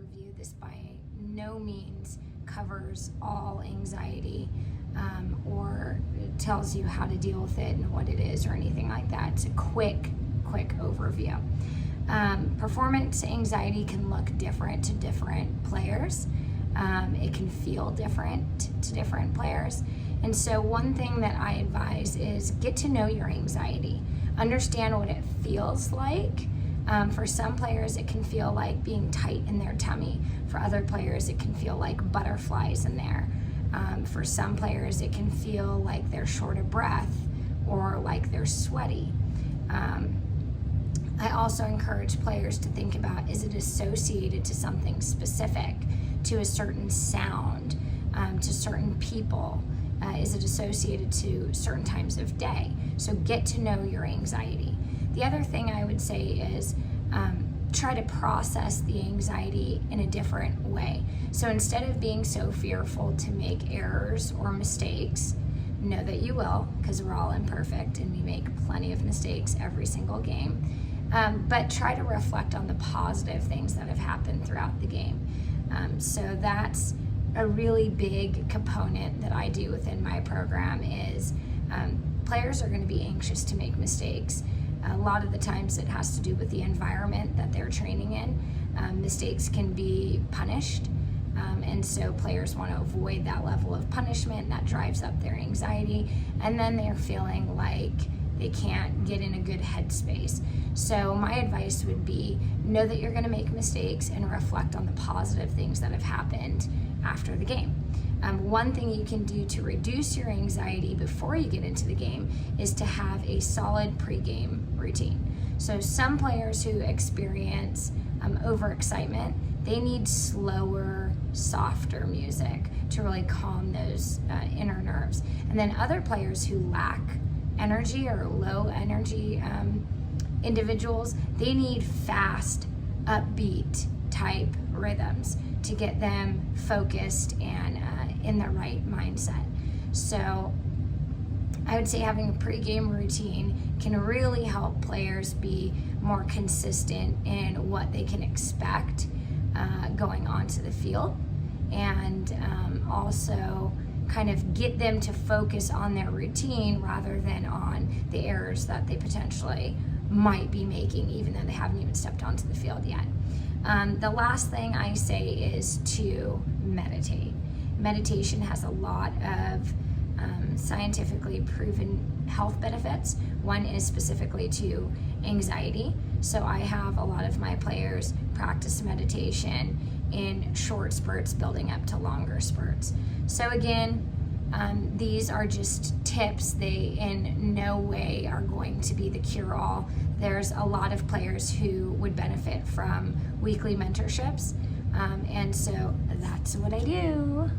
overview. This by no means covers all anxiety or tells you how to deal with it and what it is or anything like that. It's a quick overview. Performance anxiety can look different to different players. It can feel different to different players. And so one thing that I advise is get to know your anxiety. Understand what it feels like. For some players, it can feel like being tight in their tummy. For other players, it can feel like butterflies in there. For some players, it can feel like they're short of breath or like they're sweaty. I also encourage players to think about, is it associated to something specific, to a certain sound, to certain people? Is it associated to certain times of day? So get to know your anxiety. The other thing I would say is try to process the anxiety in a different way. So instead of being so fearful to make errors or mistakes, know that you will, because we're all imperfect and we make plenty of mistakes every single game. But try to reflect on the positive things that have happened throughout the game. So that's a really big component that I do within my program is players are going to be anxious to make mistakes. A lot of the times it has to do with the environment that they're training in. Mistakes can be punished, and so players want to avoid that level of punishment, and that drives up their anxiety, and then they're feeling like they can't get in a good headspace. So my advice would be know that you're going to make mistakes and reflect on the positive things that have happened after the game. One thing you can do to reduce your anxiety before you get into the game is to have a solid pre-game routine. So some players who experience overexcitement, they need slower, softer music to really calm those inner nerves. And then other players who lack energy or low energy individuals, they need fast, upbeat type rhythms to get them focused and in the right mindset. So I would say having a pre-game routine can really help players be more consistent in what they can expect going onto the field, and also kind of get them to focus on their routine rather than on the errors that they potentially might be making, even though they haven't even stepped onto the field yet. The last thing I say is to meditate. Meditation has a lot of scientifically proven health benefits. One is specifically to anxiety. So I have a lot of my players practice meditation in short spurts building up to longer spurts. So again, these are just tips. They in no way are going to be the cure-all. There's a lot of players who would benefit from weekly mentorships, and so that's what I do.